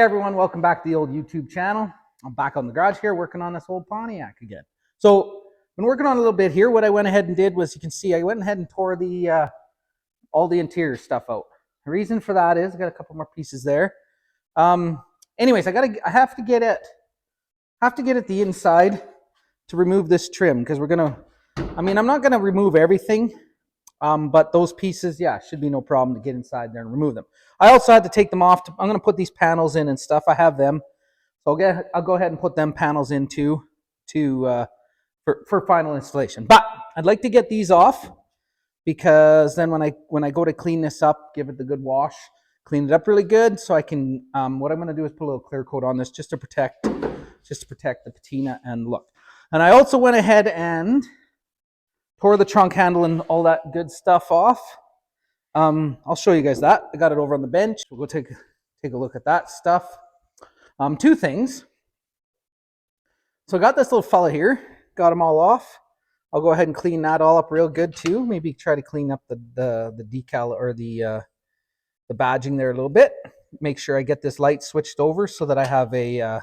everyone, welcome back to the old YouTube channel. I'm back on the garage here working on this old Pontiac again. So, been working on a little bit here. What I went ahead and did was, you can see, I went ahead and tore the all the interior stuff out. The reason for that is I got a couple more pieces there. Anyways, I have to get it the inside to remove this trim, because we're gonna. I'm not gonna remove everything. But those pieces, yeah, should be no problem to get inside there and remove them. I also had to take them off. I'm going to put these panels in and stuff. I have them. So I'll go ahead and put them panels in too for final installation. But I'd like to get these off, because then when I go to clean this up, give it the good wash, clean it up really good, so I can, what I'm going to do is put a little clear coat on this just to protect the patina and look. And I also went ahead and tore the trunk handle and all that good stuff off. I'll show you guys that. I got it over on the bench. We'll go take a look at that stuff. Two things. So I got this little fella here. Got them all off. I'll go ahead and clean that all up real good too. Maybe try to clean up the decal or the badging there a little bit. Make sure I get this light switched over so that I have a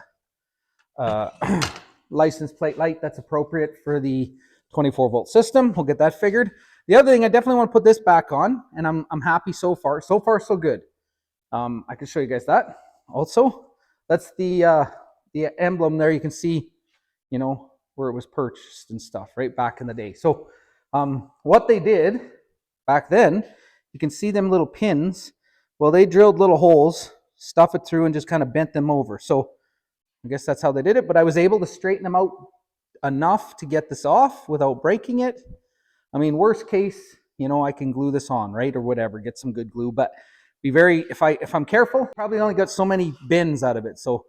license plate light that's appropriate for the 24-volt system. We'll get that figured. The other thing, I definitely want to put this back on, and I'm happy so far. So far, so good. I can show you guys that. Also, that's the emblem there. You can see, where it was purchased and stuff, right back in the day. So, what they did back then, you can see them little pins. Well, they drilled little holes, stuff it through, and just kind of bent them over. So, I guess that's how they did it. But I was able to straighten them out enough to get this off without breaking it. Worst case, I can glue this on, right, or whatever, get some good glue. But if I'm careful, probably only got so many bends out of it. So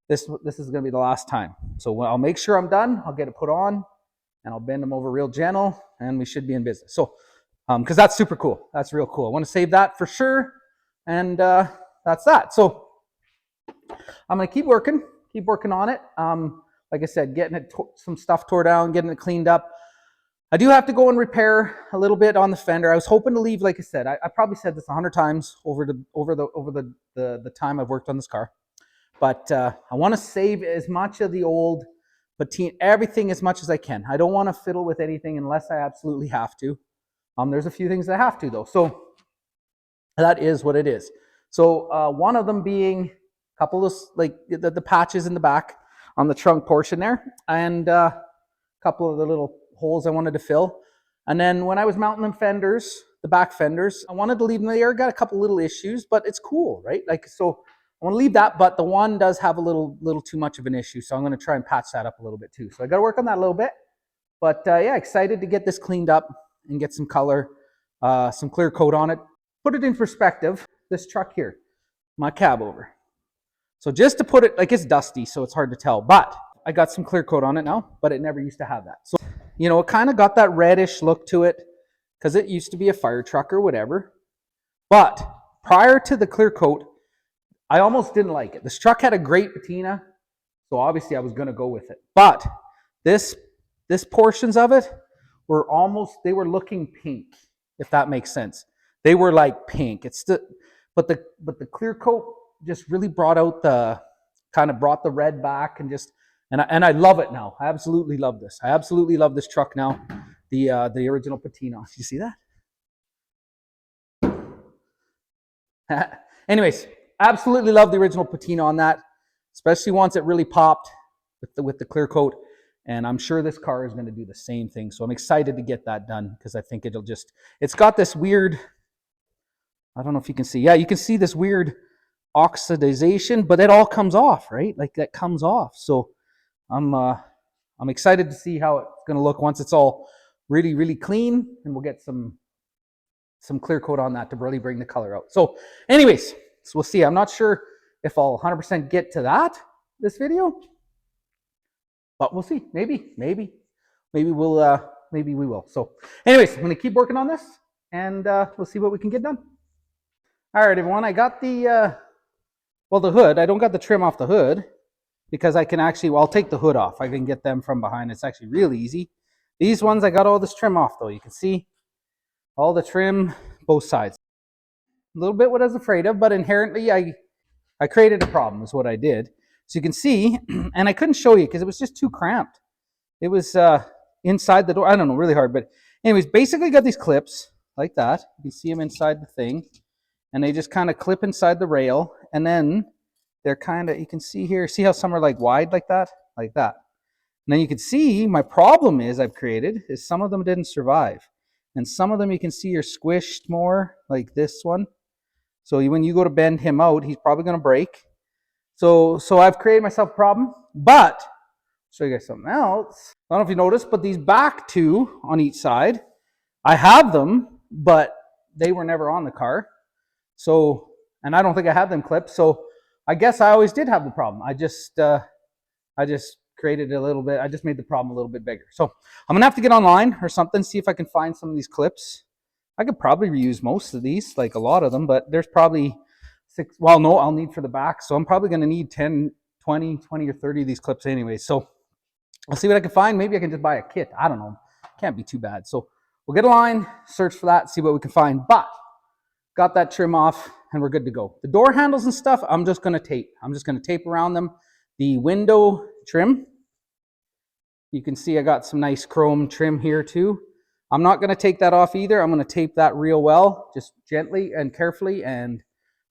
this is going to be the last time. So I'll make sure I'm done. I'll get it put on, and I'll bend them over real gentle, and we should be in business. So, because that's super cool. That's real cool. I want to save that for sure, and that's that. So I'm going to keep working on it. Like I said, getting some stuff tore down, getting it cleaned up. I do have to go and repair a little bit on the fender. I was hoping to leave, like I said, I probably said this 100 times over the time I've worked on this car. But I want to save as much of the old patina, everything as much as I can. I don't want to fiddle with anything unless I absolutely have to. There's a few things I have to though. So that is what it is. So one of them being a couple of like the patches in the back on the trunk portion there, and a couple of the little holes I wanted to fill. And then when I was mounting the fenders, the back fenders, I wanted to leave them there. Got a couple little issues, but it's cool, right? So I want to leave that, but the one does have a little too much of an issue, so I'm going to try and patch that up a little bit too. So I got to work on that a little bit, but yeah, excited to get this cleaned up and get some color, some clear coat on it. Put it in perspective, this truck here, my cab over. So just to put it, like, it's dusty, so it's hard to tell, but I got some clear coat on it now, but it never used to have that. So, it kind of got that reddish look to it, because it used to be a fire truck or whatever. But prior to the clear coat, I almost didn't like it. This truck had a great patina, so obviously I was going to go with it. But this portions of it were they were looking pink, if that makes sense. They were like pink. But the clear coat just really brought the red back, and I love it now. I absolutely love this. I absolutely love this truck now. The original patina. You see that? Anyways, absolutely love the original patina on that, especially once it really popped with the clear coat. And I'm sure this car is going to do the same thing. So I'm excited to get that done, because I think it's got this weird, I don't know if you can see. Yeah, you can see this weird oxidization, but it all comes off, right? Like, that comes off. So I'm excited to see how it's going to look once it's all really, really clean, and we'll get some clear coat on that to really bring the color out. So anyways, we'll see. I'm not sure if I'll 100% get to this video, but we'll see. Maybe we will. So anyways, I'm going to keep working on this, and we'll see what we can get done. All right, everyone, I got the hood. I don't got the trim off the hood, because I can I'll take the hood off. I can get them from behind. It's actually really easy. These ones, I got all this trim off though. You can see all the trim, both sides. A little bit what I was afraid of, but inherently I I created a problem is what I did. So you can see, and I couldn't show you because it was just too cramped. It was inside the door. I don't know, really hard. But anyways, basically got these clips like that. You can see them inside the thing. And they just kind of clip inside the rail. And then they're kind of, you can see here, see how some are like wide like that? Like that. And then you can see my problem is I've created is some of them didn't survive. And some of them you can see are squished more, like this one. So when you go to bend him out, he's probably going to break. So I've created myself a problem. But I'll show you guys something else. I don't know if you noticed, but these back two on each side, I have them, but they were never on the car. So, and I don't think I had them clipped. So I guess I always did have the problem. I just created a little bit. I just made the problem a little bit bigger. So I'm gonna have to get online or something, see if I can find some of these clips. I could probably reuse most of these, like a lot of them, but there's probably 6, well, no, I'll need for the back. So I'm probably gonna need 10, 20 or 30 of these clips anyway. So I'll see what I can find. Maybe I can just buy a kit. I don't know. Can't be too bad. So we'll get a line, search for that, see what we can find. But got that trim off and we're good to go. The door handles and stuff, I'm just gonna tape. I'm just gonna tape around them. The window trim, you can see I got some nice chrome trim here too. I'm not gonna take that off either. I'm gonna tape that real well, just gently and carefully, and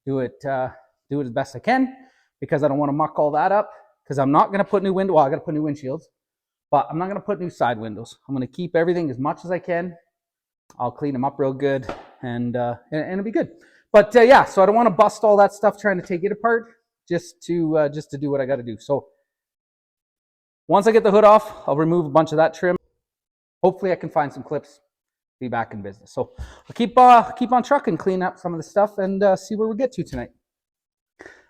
do it as best I can, because I don't wanna muck all that up, because I'm not gonna put new window, well, I gotta put new windshields, but I'm not gonna put new side windows. I'm gonna keep everything as much as I can. I'll clean them up real good, and it'll be good. But yeah, so I don't want to bust all that stuff trying to take it apart, just to do what I got to do. So once I get the hood off, I'll remove a bunch of that trim. Hopefully I can find some clips, be back in business. So I'll keep on trucking, clean up some of the stuff, and see where we get to tonight.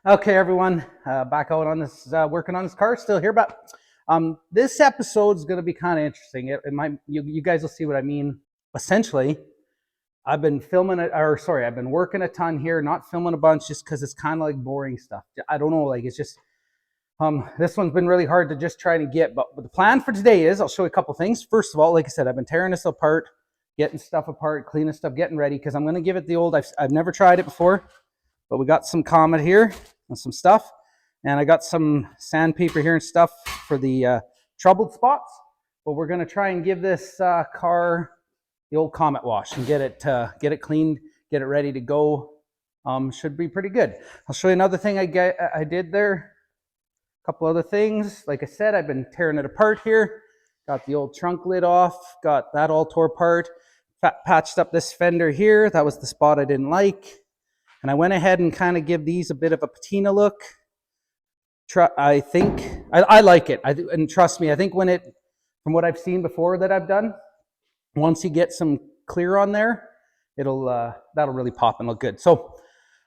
Okay, everyone, back out on this, working on this car, still here, but this episode is going to be kind of interesting. It might, you guys will see what I mean. Essentially, I've been I've been working a ton here, not filming a bunch just because it's kind of like boring stuff. I don't know, like it's just, this one's been really hard to just try to get, but the plan for today is, I'll show you a couple things. First of all, like I said, I've been tearing this apart, getting stuff apart, cleaning stuff, getting ready, because I'm going to give it the old, I've never tried it before, but we got some Comet here and some stuff, and I got some sandpaper here and stuff for the troubled spots, but we're going to try and give this car the old Comet wash and get it cleaned, get it ready to go. Should be pretty good. I'll show you another thing I did there. A couple other things. Like I said, I've been tearing it apart here. Got the old trunk lid off. Got that all tore apart. Patched up this fender here. That was the spot I didn't like. And I went ahead and kind of give these a bit of a patina look. I think I like it. And trust me, I think from what I've seen before that I've done, once you get some clear on there, that'll really pop and look good. So,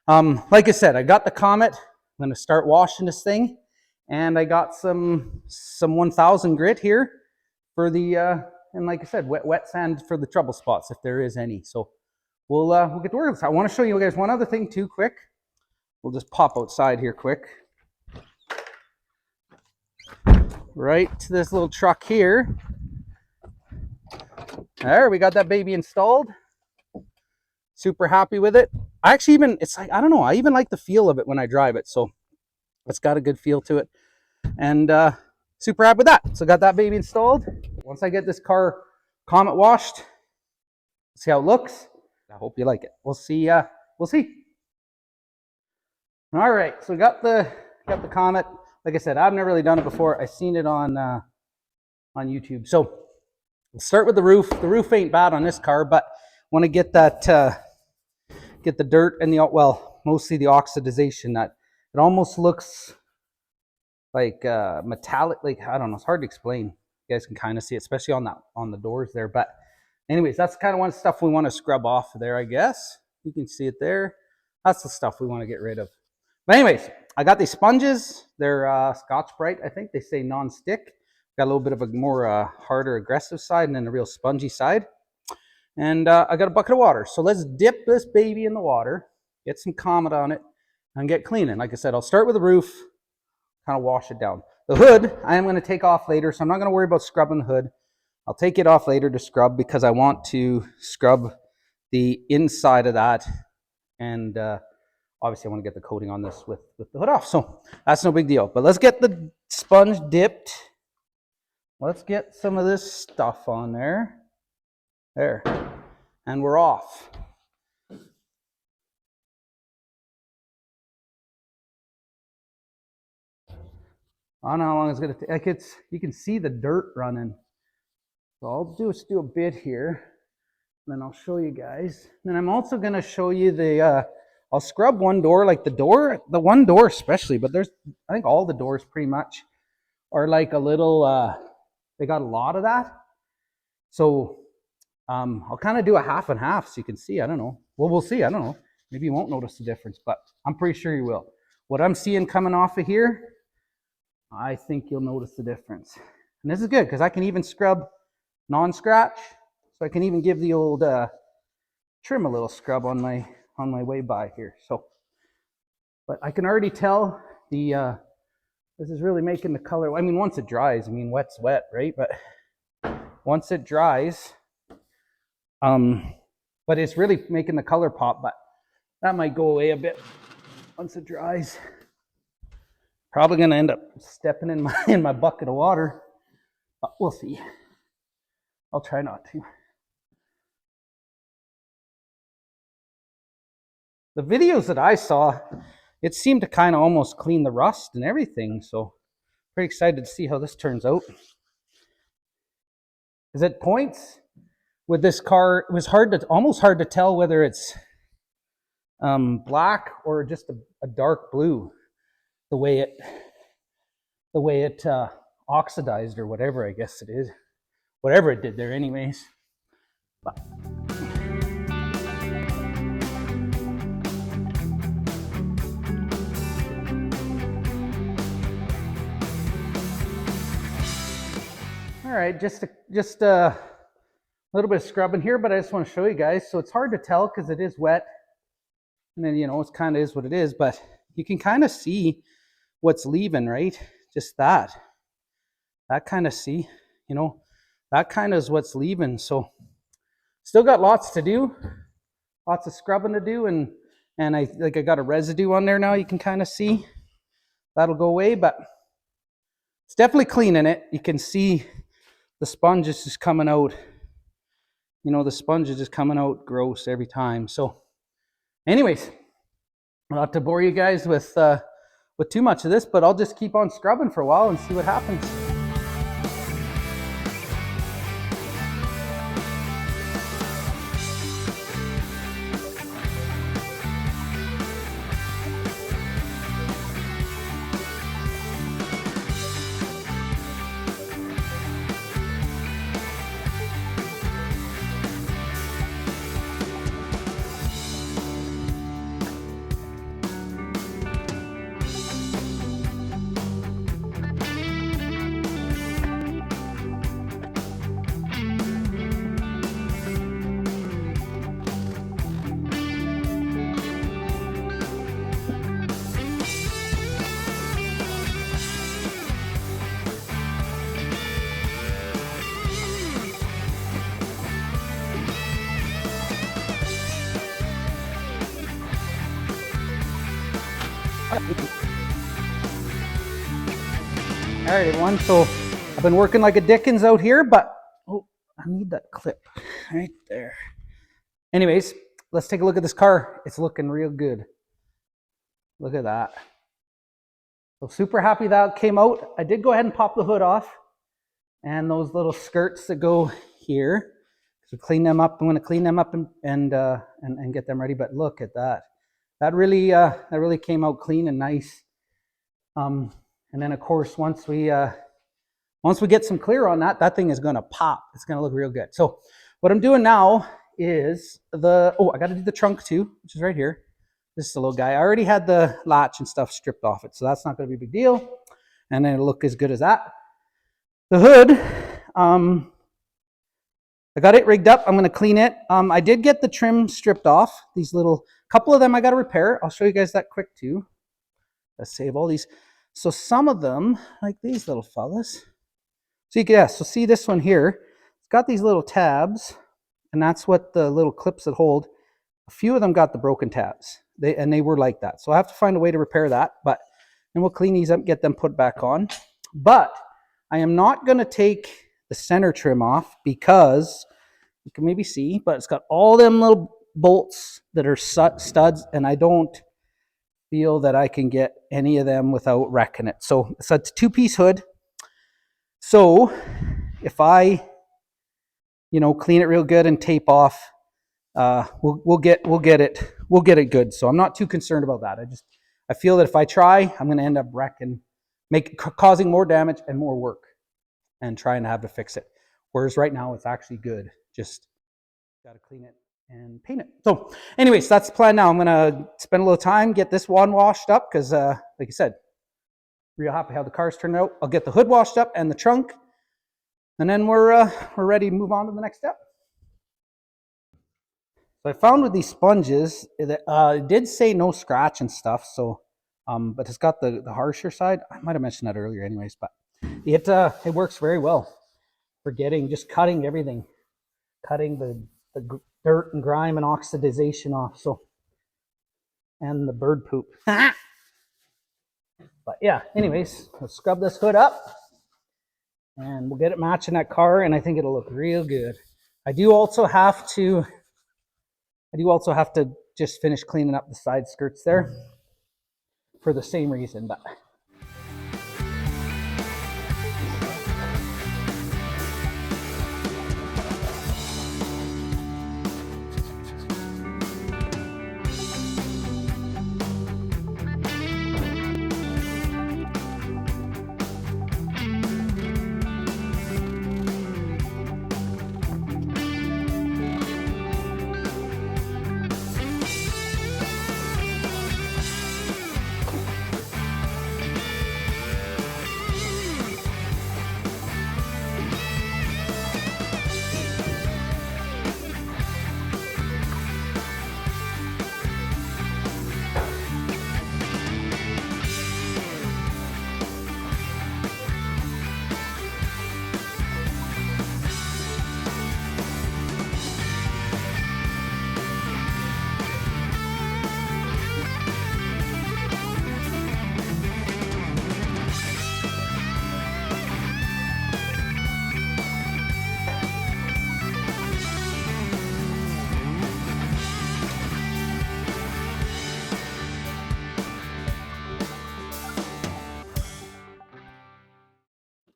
like I said, I got the Comet. I'm going to start washing this thing, and I got some 1000 grit here for the and like I said, wet sand for the trouble spots if there is any. So we'll get to work. I want to show you guys one other thing too, quick. We'll just pop outside here quick. Right to this little truck here. There, we got that baby installed. Super happy with it. I actually it's like, I don't know, I even like the feel of it when I drive it. So it's got a good feel to it. And super happy with that. So got that baby installed. Once I get this car Comet washed, see how it looks. I hope you like it. We'll see. We'll see. All right, so we got the Comet. Like I said, I've never really done it before. I've seen it on YouTube. So we'll start with the roof. The roof ain't bad on this car, but want to get that, get the dirt and mostly the oxidization. That it almost looks like metallic. Like, I don't know. It's hard to explain. You guys can kind of see it, especially on the doors there. But anyways, that's kind of one stuff we want to scrub off there, I guess. You can see it there. That's the stuff we want to get rid of. But anyways, I got these sponges. They're Scotch-Brite, I think. They say non-stick. Got a little bit of a more harder, aggressive side, and then a real spongy side. And I got a bucket of water. So let's dip this baby in the water, get some Comet on it, and get cleaning. Like I said, I'll start with the roof, kind of wash it down. The hood, I am going to take off later, so I'm not going to worry about scrubbing the hood. I'll take it off later to scrub because I want to scrub the inside of that and obviously I want to get the coating on this with the hood off. So that's no big deal. But let's get the sponge dipped. Let's get some of this stuff on there. There. And we're off. I don't know how long it's going to take. Like you can see the dirt running. So I'll just do a bit here. And then I'll show you guys. And I'm also going to show you the, I'll scrub one door, like the one door especially, but I think all the doors pretty much are like a little, they got a lot of that. So I'll kind of do a half and half so you can see. I don't know. Well, we'll see. I don't know. Maybe you won't notice the difference, but I'm pretty sure you will. What I'm seeing coming off of here, I think you'll notice the difference. And this is good because I can even scrub non-scratch. So I can even give the old trim a little scrub on my way by here. So, but I can already tell the this is really making the color. I mean, once it dries, I mean, wet's wet, right? But once it dries, but it's really making the color pop. But that might go away a bit once it dries. Probably gonna end up stepping in my bucket of water, but we'll see. I'll try not to. The videos that I saw, it seemed to kind of almost clean the rust and everything. So pretty excited to see how this turns out. Is at points with this car, it was almost hard to tell whether it's black or just a dark blue. The way it oxidized or whatever, I guess it is. Whatever it did there anyways. But. All right, just a little bit of scrubbing here, but I just want to show you guys. So it's hard to tell because it is wet. And then, it's kind of is what it is, but you can kind of see what's leaving, right? Just that kind of see, that kind of is what's leaving. So still got lots to do, lots of scrubbing to do. And I got a residue on there now. You can kind of see that'll go away, but it's definitely cleaning it. You can see the sponge is just coming out. The sponge is just coming out gross every time. So anyways, not to bore you guys with too much of this, but I'll just keep on scrubbing for a while and see what happens. All right, everyone, so I've been working like a Dickens out here, but I need that clip right there. Anyways, let's take a look at this car. It's looking real good. Look at that. So super happy that came out. I did go ahead and pop the hood off and those little skirts that go here. So clean them up. I'm going to clean them up and get them ready. But look at that. That really came out clean and nice. And then of course, once we get some clear on that, that thing is going to pop. It's going to look real good. So what I'm doing now is I got to do the trunk too, which is right here. This is a little guy. I already had the latch and stuff stripped off it, so that's not going to be a big deal. And then it'll look as good as that. The hood, I got it rigged up. I'm going to clean it. I did get the trim stripped off. These couple of them I got to repair. I'll show you guys that quick too. Let's save all these. So some of them, like these little fellas. So so see this one here. It's got these little tabs, and that's what the little clips that hold. A few of them got the broken tabs. They were like that. So I have to find a way to repair that, but then we'll clean these up, get them put back on. But I am not going to take the center trim off because you can maybe see, but it's got all them little bolts that are studs, and I don't feel that I can get any of them without wrecking it. So it's a two-piece hood. So if I, clean it real good and tape off, we'll get it good. So I'm not too concerned about that. I feel that if I try, I'm going to end up wrecking, causing more damage and more work, and trying to have to fix it. Whereas right now it's actually good. Just got to clean it and paint it. So anyways, that's the plan now. I'm going to spend a little time, get this one washed up because, like I said, real happy how the car's turned out. I'll get the hood washed up and the trunk, and then we're ready to move on to the next step. So I found with these sponges, it did say no scratch and stuff. So, but it's got the harsher side. I might have mentioned that earlier, anyways. But it works very well for just cutting everything, cutting the dirt and grime and oxidization off. So, and the bird poop. But yeah, anyways, let's scrub this hood up, and we'll get it matching that car, and I think it'll look real good. I do also have to just finish cleaning up the side skirts there for the same reason. But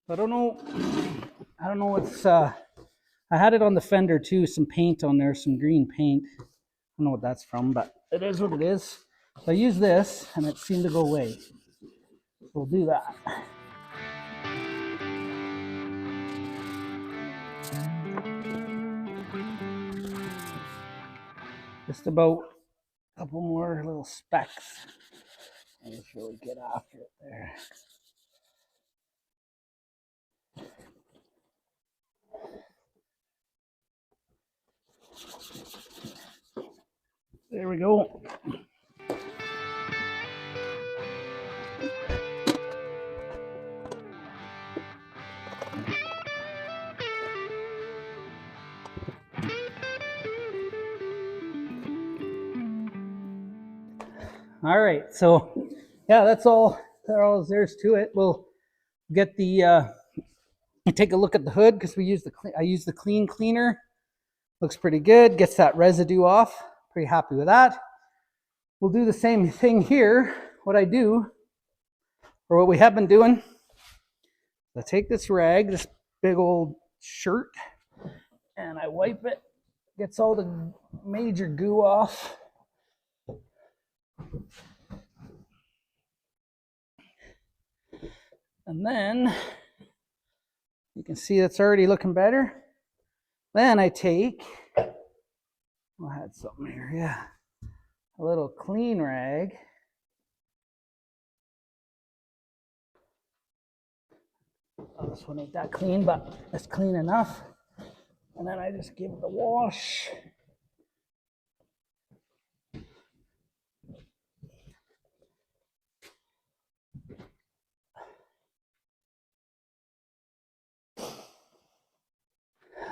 I don't know what's, I had it on the fender too, some paint on there, some green paint. I don't know what that's from, but it is what it is. So I use this, and it seemed to go away. So we'll do that. Just about a couple more little specks. I'll just really get after it there. There we go. All right, so yeah, that's all there's to it. We'll get take a look at the hood because I use the clean cleaner. Looks pretty good, gets that residue off. Pretty happy with that. We'll do the same thing here. What we have been doing, I take this rag, this big old shirt, and I wipe it. Gets all the major goo off. And then you can see it's already looking better. Then I take, I had something here, yeah, a little clean rag. Oh, this one ain't that clean, but it's clean enough. And then I just give it the wash.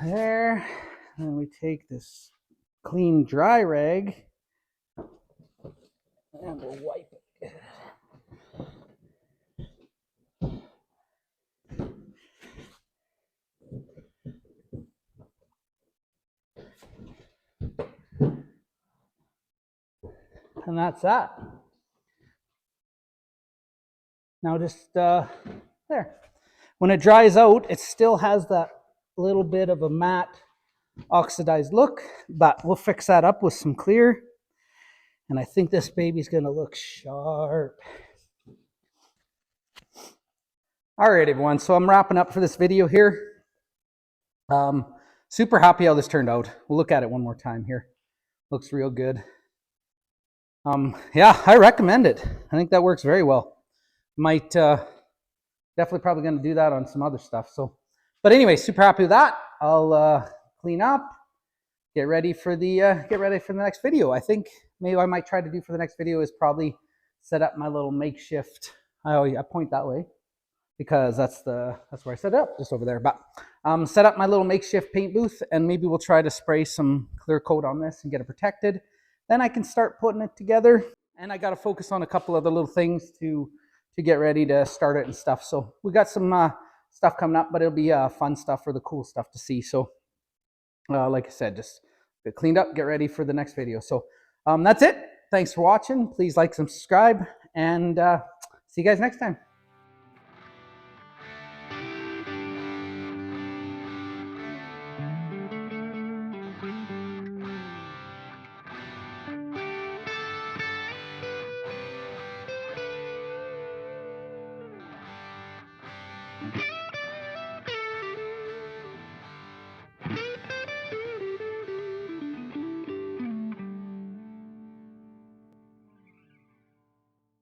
There. And then we take this clean dry rag and we'll wipe it. And that's that. Now just there. When it dries out, it still has that little bit of a matte oxidized look, but we'll fix that up with some clear. And I think this baby's gonna look sharp. All right, everyone, so I'm wrapping up for this video here. Super happy how this turned out. We'll look at it one more time here. Looks real good. Yeah, I recommend it. I think that works very well. Might definitely probably going to do that on some other stuff. So, but anyway, super happy with that. I'll clean up, get ready for the next video. I think maybe I might try to do for the next video is probably set up my little makeshift. I point that way because that's where I set it up, just over there. But set up my little makeshift paint booth, and maybe we'll try to spray some clear coat on this and get it protected. Then I can start putting it together, and I got to focus on a couple other little things to get ready to start it and stuff. So we got some stuff coming up, but it'll be fun stuff for the cool stuff to see. So like I said, just get cleaned up, get ready for the next video. So that's it. Thanks for watching. Please like, subscribe, and see you guys next time.